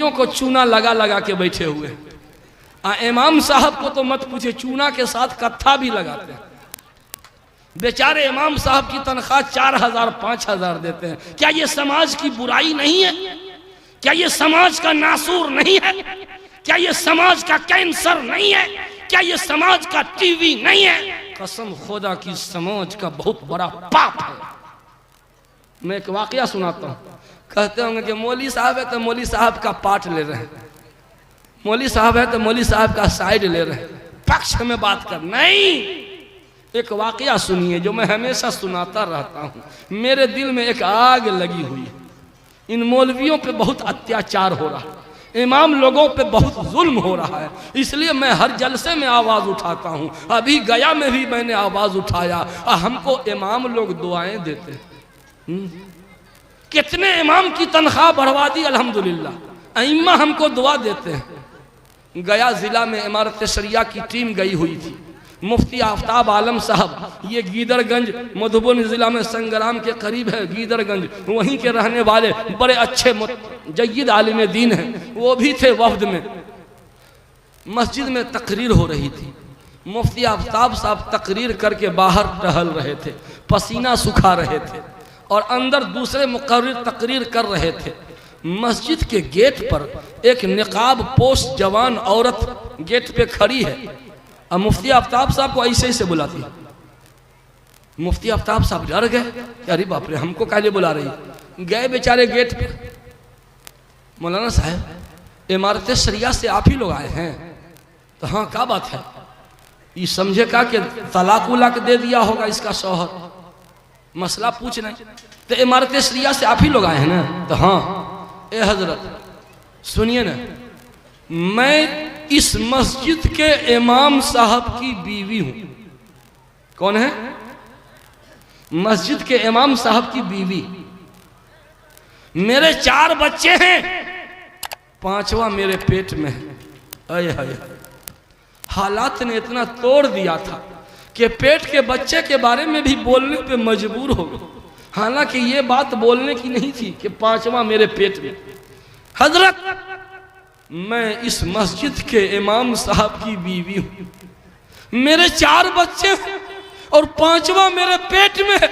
मौलवियों को चूना लगा लगा के बैठे हुए। इमाम साहब को तो मत पूछे, चूना के साथ कत्था भी लगाते हैं। बेचारे इमाम साहब की तनख्वाह 4000 5000 देते हैं। क्या ये समाज की बुराई नहीं है? क्या ये समाज का नासूर नहीं है? क्या ये समाज का कैंसर नहीं है? क्या ये समाज का टीवी नहीं है? कसम खुदा की समाज का बहुत बड़ा पाप है। मैं एक वाकया सुनाता हूँ। कहते होंगे कि मौली साहब है तो मौली साहब का पार्ट ले रहे हैं, मौली साहब है तो मौली साहब का साइड ले रहे हैं, पक्ष में बात कर। नहीं, एक वाकया सुनिए जो मैं हमेशा सुनाता रहता हूँ। मेरे दिल में एक आग लगी हुई है। इन मौलवियों पे बहुत अत्याचार हो रहा है, इमाम लोगों पे बहुत जुल्म हो रहा है, इसलिए मैं हर जलसे में आवाज़ उठाता हूँ। अभी गया में भी मैंने आवाज़ उठाया। हमको इमाम लोग दुआएं देते हैं। कितने इमाम की तनख्वाह बढ़वा दी अल्हम्दुलिल्लाह। अइम्मा हमको दुआ देते हैं। गया ज़िला में इमारत शरिया की टीम गई हुई थी। मुफ्ती आफ्ताब आलम साहब, ये गीदरगंज मधुबनी ज़िला में संग्राम के करीब है गीदरगंज, वहीं के रहने वाले बड़े अच्छे जय्यद आलिम दीन हैं। वो भी थे वफ्द में। मस्जिद में तकरीर हो रही थी। मुफ्ती आफ्ताब साहब तकरीर करके बाहर टहल रहे थे, पसीना सुखा रहे थे, और अंदर दूसरे मुकर्रिर तकरीर कर रहे थे। मस्जिद के गेट पर एक निकाब पोश जवान औरत गेट पे खड़ी है। अब मुफ्ती आफ्ताब साहब को ऐसे ऐसे बुलाती है। मुफ्ती आफ्ताब साहब डर गए, अरे बाप रे, हमको काहे बुला रही। गए बेचारे गेट पे। मौलाना साहब, इमारत शरिया से आप ही लोग आए हैं? तो हाँ, क्या बात है? ये समझे का कि तलाक उलाक दे दिया होगा इसका शौहर, मसला पूछ नहीं। तो इमारत शरिया से आप ही लोग आए हैं ना? तो हाँ। ए हजरत सुनिए ना, मैं इस मस्जिद के इमाम साहब की बीवी हूं। कौन है? मस्जिद के इमाम साहब की बीवी। मेरे 4 बच्चे हैं, 5वां मेरे पेट में है। अय हाय, हालात ने इतना तोड़ दिया था कि पेट के बच्चे के बारे में भी बोलने पे मजबूर हो गए। हालांकि ये बात बोलने की नहीं थी कि 5वां मेरे पेट में। हजरत, मैं इस मस्जिद के इमाम साहब की बीवी हूं। मेरे 4 बच्चे हैं और 5वां मेरे पेट में है,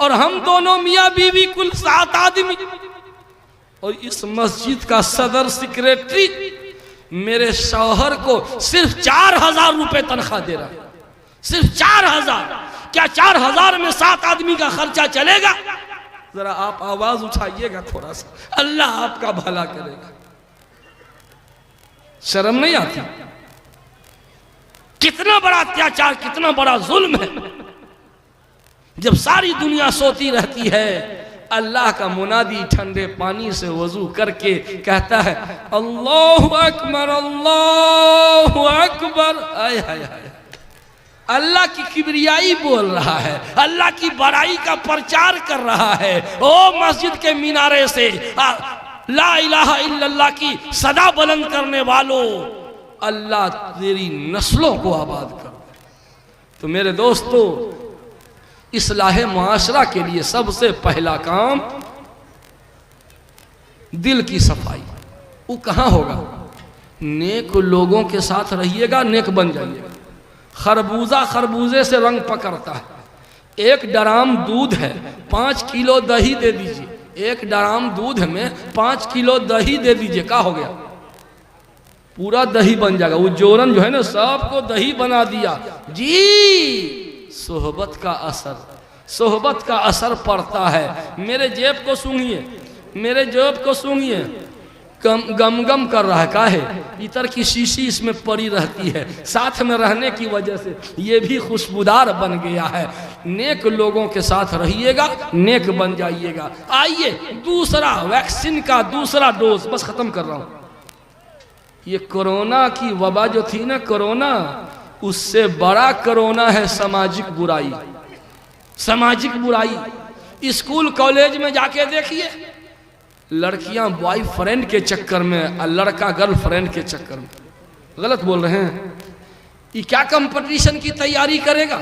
और हम दोनों मियाँ बीवी कुल 7 आदमी। और इस मस्जिद का सदर सेक्रेटरी मेरे शौहर को सिर्फ 4000 रुपए तनख्वाह दे रहा है। सिर्फ 4000। क्या 4000 में 7 आदमी का खर्चा चलेगा? जरा आप आवाज उठाइएगा थोड़ा सा, अल्लाह आपका भला करेगा। शर्म नहीं आती? कितना बड़ा अत्याचार, कितना बड़ा जुल्म है। जब सारी दुनिया सोती रहती है, अल्लाह का मुनादी ठंडे पानी से वजू करके कहता है, अल्लाहु अकबर, अल्लाहु अकबर। आय हाय हाय, अल्लाह की किबरियाई बोल रहा है, अल्लाह की बड़ाई का प्रचार कर रहा है। ओ मस्जिद के मीनारे से ला इलाहा इल्लल्लाह की सदा बुलंद करने वालों, अल्लाह तेरी नस्लों को आबाद कर दे। तो मेरे दोस्तों, इस्लाह मुआशरा के लिए सबसे पहला काम दिल की सफाई। वो कहाँ होगा? नेक लोगों के साथ रहिएगा, नेक बन जाइएगा। खरबूजा खरबूजे से रंग पकड़ता है। 1 ड्राम दूध है, 5 किलो दही दे दीजिए। 1 ड्राम दूध में 5 किलो दही दे दीजिए, क्या हो गया? पूरा दही बन जाएगा। वो जोरन जो है ना, सबको दही बना दिया जी। सोहबत का असर, सोहबत का असर पड़ता है। मेरे जेब को सूंघिए, मेरे जेब को सूंघिए, गम गम कर रहा है। का है? इतर की शीशी इसमें पड़ी रहती है। साथ में रहने की वजह से ये भी खुशबूदार बन गया है। नेक लोगों के साथ रहिएगा, नेक बन जाइएगा। आइए, दूसरा वैक्सीन का दूसरा डोज, बस खत्म कर रहा हूं। ये कोरोना की वबा जो थी ना, कोरोना, उससे बड़ा कोरोना है सामाजिक बुराई। सामाजिक बुराई। स्कूल कॉलेज में जाके देखिए, लड़कियां बॉयफ्रेंड के चक्कर में और लड़का गर्लफ्रेंड के चक्कर में। गलत बोल रहे हैं? ये क्या कंपटीशन की तैयारी करेगा?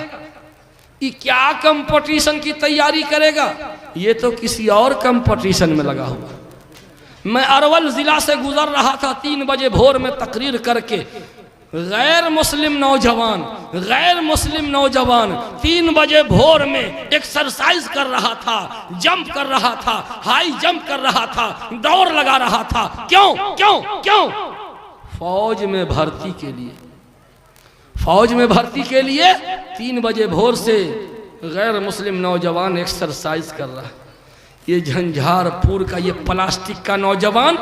ये क्या कंपटीशन की तैयारी करेगा? ये तो किसी और कंपटीशन में लगा हुआ। मैं अरवल जिला से गुजर रहा था 3 बजे भोर में तकरीर करके। गैर मुस्लिम नौजवान 3 बजे भोर में एक्सरसाइज कर रहा था, जंप कर रहा था, हाई जंप कर रहा था, दौड़ लगा रहा था। क्यों क्यों क्यों? फौज में भर्ती के लिए। फौज में भर्ती के लिए 3 बजे भोर से गैर मुस्लिम नौजवान एक्सरसाइज कर रहा है। ये झंझारपुर का ये प्लास्टिक का नौजवान,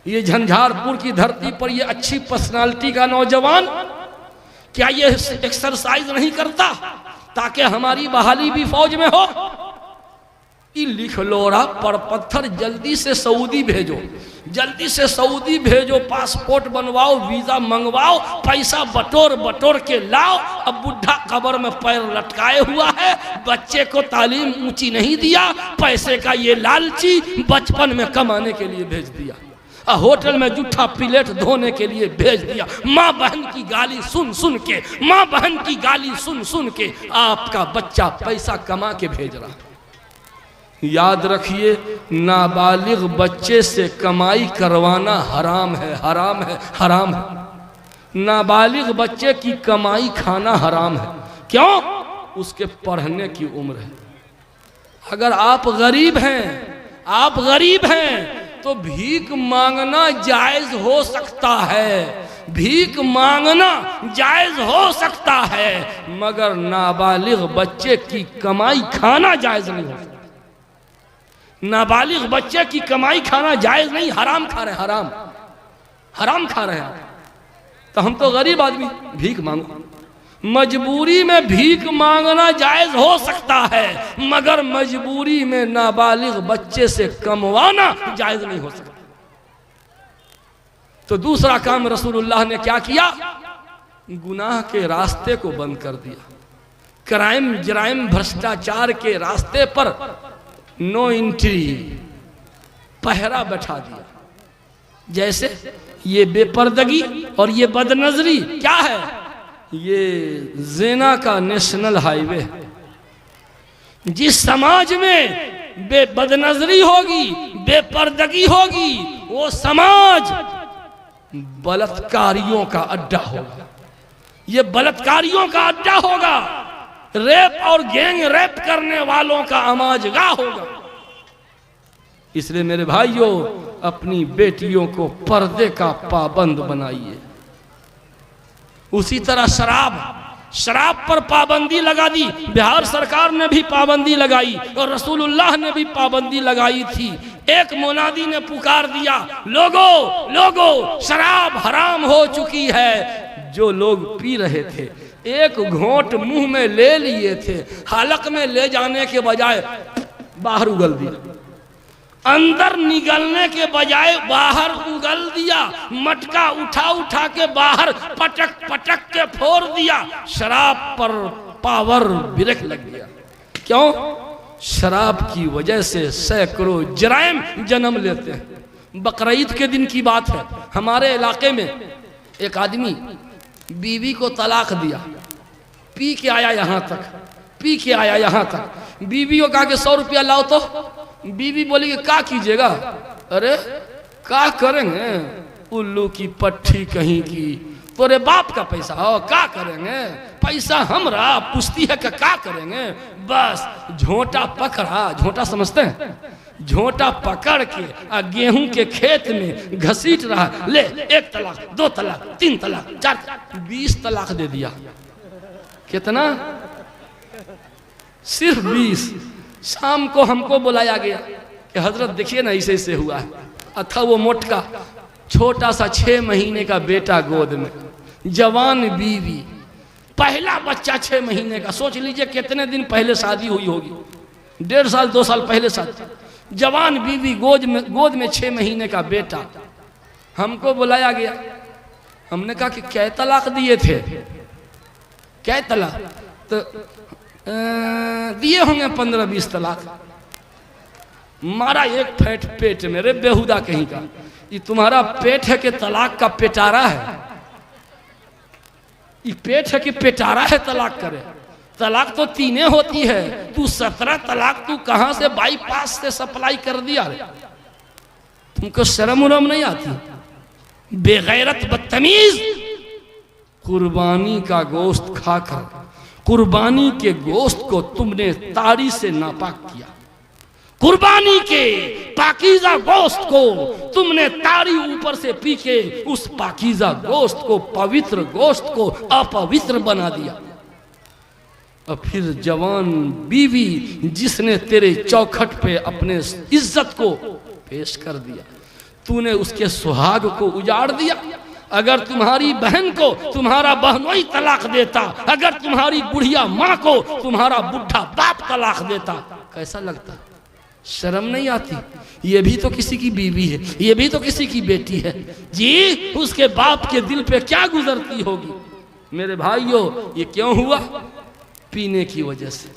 ये झंझारपुर की धरती पर ये अच्छी पर्सनालिटी का नौजवान क्या ये एक्सरसाइज नहीं करता ताकि हमारी बहाली भी फौज में हो? लिख लोरा पर पत्थर, जल्दी से सऊदी भेजो, जल्दी से सऊदी भेजो, पासपोर्ट बनवाओ, वीजा मंगवाओ, पैसा बटोर बटोर के लाओ। अब बुढ़ा कब्र में पैर लटकाए हुआ है, बच्चे को तालीम ऊंची नहीं दिया, पैसे का ये लालची बचपन में कमाने के लिए भेज दिया, होटल में जूठा प्लेट धोने के लिए भेज दिया। माँ बहन की गाली सुन सुन के, माँ बहन की गाली सुन सुन के आपका बच्चा पैसा कमा के भेज रहा। याद रखिए, नाबालिग बच्चे से कमाई करवाना हराम है, हराम है, हराम है। नाबालिग बच्चे की कमाई खाना हराम है। क्यों? उसके पढ़ने की उम्र है। अगर आप गरीब हैं तो भीख मांगना जायज हो सकता है, भीख मांगना जायज हो सकता है, मगर नाबालिग बच्चे की कमाई खाना जायज नहीं हो सकता। नाबालिग बच्चे की कमाई खाना जायज नहीं, हराम खा रहे, हराम खा रहे हैं। तो हम तो गरीब आदमी, भीख मांगो। मजबूरी में भीख मांगना जायज हो सकता है, मगर मजबूरी में नाबालिग बच्चे से कमवाना जायज नहीं हो सकता। तो दूसरा काम रसूलुल्लाह ने क्या किया? गुनाह के रास्ते को बंद कर दिया। क्राइम जराइम भ्रष्टाचार के रास्ते पर नो एंट्री, पहरा बैठा दिया। जैसे ये बेपर्दगी और ये बदनजरी क्या है? ये ज़िना का नेशनल हाईवे है। जिस समाज में बदनजरी होगी, बेपर्दगी होगी, वो समाज बलात्कारियों का अड्डा होगा। ये बलात्कारियों का अड्डा होगा, रेप और गैंग रेप करने वालों का अमाजगाह होगा। इसलिए मेरे भाइयों, अपनी बेटियों को पर्दे का पाबंद बनाइए। उसी तरह शराब पर पाबंदी लगा दी, बिहार सरकार ने भी पाबंदी लगाई और रसूलुल्लाह ने भी पाबंदी लगाई थी। एक मुनादी ने पुकार दिया, लोगो शराब हराम हो चुकी है। जो लोग पी रहे थे, एक घोंट मुंह में ले लिए थे, हलक में ले जाने के बजाय बाहर उगल दिया, अंदर निगलने के बजाय बाहर उगल दिया, मटका उठा के बाहर पटक के फोड़ दिया। शराब पर पावर ब्रेक लग गया। क्यों? शराब की वजह से सैकड़ों जराइम जन्म लेते हैं। बकरीद के दिन की बात है, हमारे इलाके में एक आदमी बीवी को तलाक दिया, पी के आया यहाँ तक। बीवी को कहा कि 100 रुपया लाओ। तो बीवी बोली कि क्या कीजिएगा? अरे क्या करेंगे, उल्लू की पट्टी कहीं की, तोरे बाप का पैसा हो, क्या करेंगे, पैसा हमरा पूछती है कि क्या करेंगे। बस झोंटा पकड़ा, झोंटा समझते हैं, झोंटा पकड़ के गेहूं के खेत में घसीट रहा। ले 1 तलाक, 2 तलाक, 3 तलाक, 4, 20 तलाक दे दिया। कितना? सिर्फ 20। शाम को हमको बुलाया गया कि हजरत देखिए ना, ऐसे हुआ है। अथा वो मोटका छोटा सा 6 महीने का बेटा गोद में, जवान बीवी, पहला बच्चा 6 महीने का। सोच लीजिए कितने दिन पहले शादी हुई होगी, 1.5 साल 2 साल पहले शादी। जवान बीवी, गोद में 6 महीने का बेटा। हमको बुलाया गया, हमने कहा कि क्या तलाक दिए थे? क्या तलाक? तो दिए होंगे 15-20 तलाक। मारा एक फैट पेट मेरे बेहुदा कहीं का। ये तुम्हारा पेट है कि तलाक का पेटारा है? ये पेट है कि पेटारा है तलाक करे? तलाक तो 3 होती है, तू 17 तलाक तू कहां से बाईपास से सप्लाई कर दिया रे? तुमको शर्म उरम नहीं आती? बेगैरत बदतमीज, कुर्बानी का गोश्त खाकर कुर्बानी के गोश्त को तुमने तारी से नापाक किया। कुर्बानी के पाकीज़ा गोश्त को तुमने तारी ऊपर से पी के उस पाकीज़ा गोश्त को, पवित्र गोश्त को अपवित्र बना दिया। और फिर जवान बीवी जिसने तेरे चौखट पे अपने इज्जत को पेश कर दिया, तूने उसके सुहाग को उजाड़ दिया। अगर तुम्हारी बहन को तुम्हारा बहनोई तलाक देता, अगर तुम्हारी बुढ़िया माँ को तुम्हारा बुढ़ा बाप तलाक देता, कैसा लगता? शर्म नहीं आती? ये भी तो किसी की बीवी है, ये भी तो किसी की बेटी है जी। उसके बाप के दिल पे क्या गुजरती होगी? मेरे भाइयों, ये क्यों हुआ? पीने की वजह से।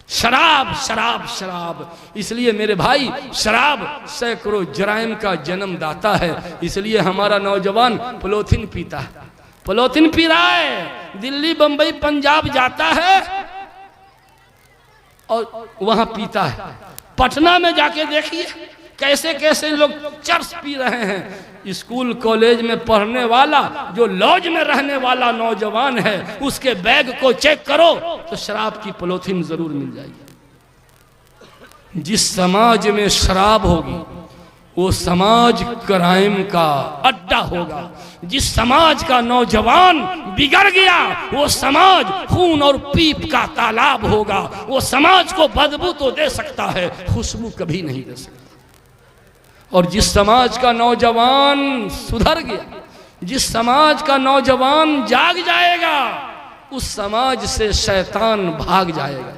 शराब शराब शराब। इसलिए मेरे भाई, शराब सैकड़ों जराइम का जन्मदाता है। इसलिए हमारा नौजवान पॉलिथीन पीता है, पॉलिथीन पी रहा है, दिल्ली बंबई पंजाब जाता है और वहां पीता है। पटना में जाके देखिए कैसे कैसे लोग चर्स पी रहे हैं। स्कूल कॉलेज में पढ़ने वाला, जो लॉज में रहने वाला नौजवान है, उसके बैग को चेक करो तो शराब की पॉलिथीन जरूर मिल जाएगी। जिस समाज में शराब होगी वो समाज क्राइम का अड्डा होगा। जिस समाज का नौजवान बिगड़ गया वो समाज खून और पीप का तालाब होगा। वो समाज को बदबू तो दे सकता है, खुशबू कभी नहीं दे सकता। और जिस समाज का नौजवान सुधर गया, जिस समाज का नौजवान जाग जाएगा, उस समाज से शैतान भाग जाएगा।